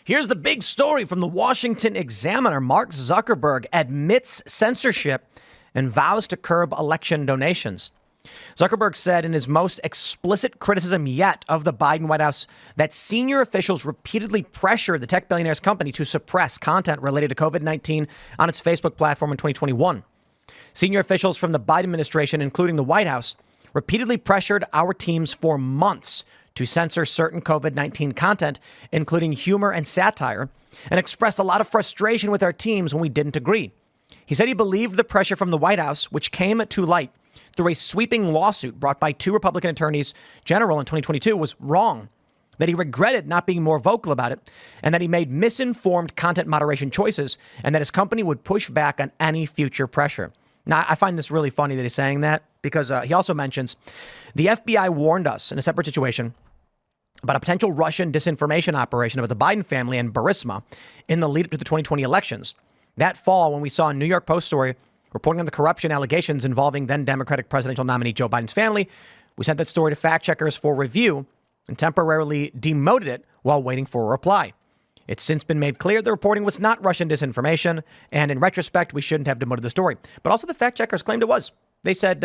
Here's the big story from the Washington Examiner. Mark Zuckerberg admits censorship and vows to curb election donations. Zuckerberg said in his most explicit criticism yet of the Biden White House that senior officials repeatedly pressured the tech billionaire's company to suppress content related to COVID-19 on its Facebook platform in 2021. Senior officials from the Biden administration, including the White House, repeatedly pressured our teams for months to censor certain COVID-19 content, including humor and satire, and expressed a lot of frustration with our teams when we didn't agree. He said he believed the pressure from the White House, which came to light through a sweeping lawsuit brought by 2 Republican attorneys general in 2022, was wrong, that he regretted not being more vocal about it, and that he made misinformed content moderation choices, and that his company would push back on any future pressure. Now, I find this really funny that he's saying that because he also mentions the FBI warned us in a separate situation about a potential Russian disinformation operation about the Biden family and Burisma in the lead up to the 2020 elections. That fall, when we saw a New York Post story reporting on the corruption allegations involving then Democratic presidential nominee Joe Biden's family, we sent that story to fact checkers for review and temporarily demoted it while waiting for a reply. It's since been made clear the reporting was not Russian disinformation, and in retrospect, we shouldn't have demoted the story. But also the fact checkers claimed it was. They said,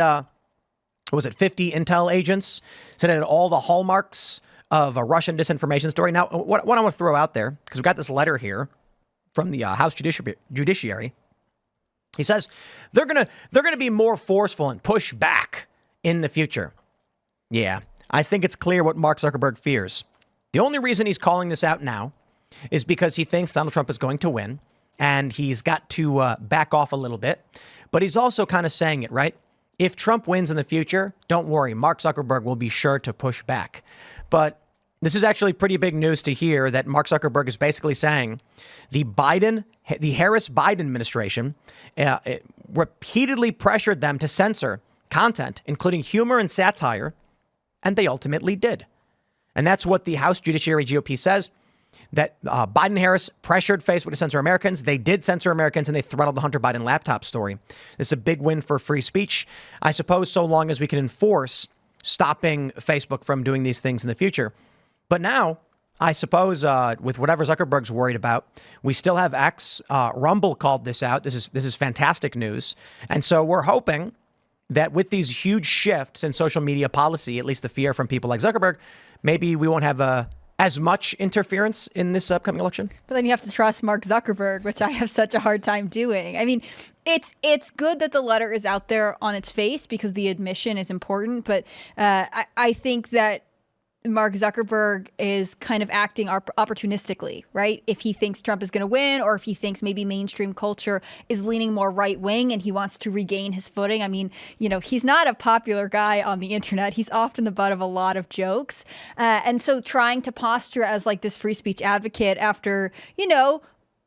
was it 50 intel agents? Said it had all the hallmarks of a Russian disinformation story. Now, what I want to throw out there, because we've got this letter here from the House Judiciary. He says they're gonna be more forceful and push back in the future. Yeah, I think it's clear what Mark Zuckerberg fears. The only reason he's calling this out now is because he thinks Donald Trump is going to win, and he's got to back off a little bit. But he's also kind of saying it, right? If Trump wins in the future, don't worry, Mark Zuckerberg will be sure to push back. But this is actually pretty big news to hear that Mark Zuckerberg is basically saying the Harris-Biden administration repeatedly pressured them to censor content, including humor and satire, and they ultimately did. And that's what the House Judiciary GOP says, that Biden and Harris pressured Facebook to censor Americans. They did censor Americans, and they throttled the Hunter Biden laptop story. This is a big win for free speech, I suppose, so long as we can enforce stopping Facebook from doing these things in the future. But now, I suppose, with whatever Zuckerberg's worried about, we still have X. Rumble called this out. This is fantastic news. And so we're hoping that with these huge shifts in social media policy, at least the fear from people like Zuckerberg, maybe we won't have as much interference in this upcoming election. But then you have to trust Mark Zuckerberg, which I have such a hard time doing. I mean, it's good that the letter is out there on its face because the admission is important. But I think that Mark Zuckerberg is kind of acting opportunistically, right? If he thinks Trump is going to win, or if he thinks maybe mainstream culture is leaning more right wing and he wants to regain his footing. I mean, he's not a popular guy on the internet. He's often the butt of a lot of jokes. And so trying to posture as like this free speech advocate after,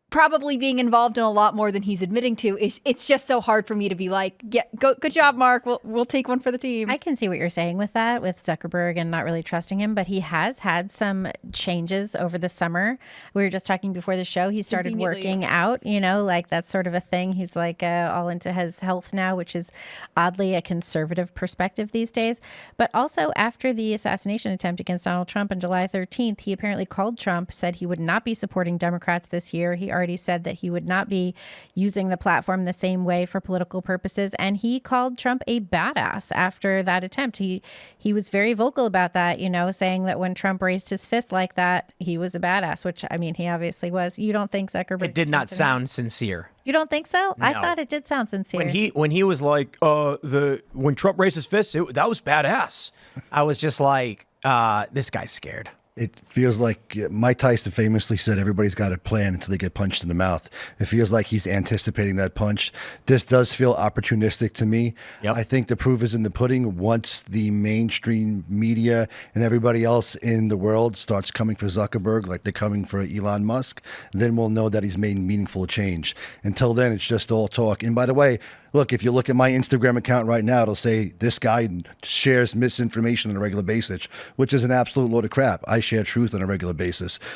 probably being involved in a lot more than he's admitting to, it's just so hard for me to be like, yeah, good job, Mark. We'll take one for the team. I can see what you're saying with that, with Zuckerberg and not really trusting him, but he has had some changes over the summer. We were just talking before the show. He started working out, like that's sort of a thing. He's like all into his health now, which is oddly a conservative perspective these days. But also after the assassination attempt against Donald Trump on July 13th, he apparently called Trump, said he would not be supporting Democrats this year. He already said that he would not be using the platform the same way for political purposes. And he called Trump a badass after that attempt. He was very vocal about that, saying that when Trump raised his fist like that, he was a badass, which, I mean, he obviously was. You don't think Zuckerberg... It did not sound sincere. You don't think so? No. I thought it did sound sincere. When he was like, when Trump raised his fist, that was badass. I was just like, this guy's scared. It feels like Mike Tyson famously said everybody's got a plan until they get punched in the mouth. It feels like he's anticipating that punch. This does feel opportunistic to me. Yep. I think the proof is in the pudding. Once the mainstream media and everybody else in the world starts coming for Zuckerberg like they're coming for Elon Musk, then we'll know that he's made meaningful change. Until then, it's just all talk. And by the way, look, if you look at my Instagram account right now, it'll say this guy shares misinformation on a regular basis, which is an absolute load of crap. I share truth on a regular basis.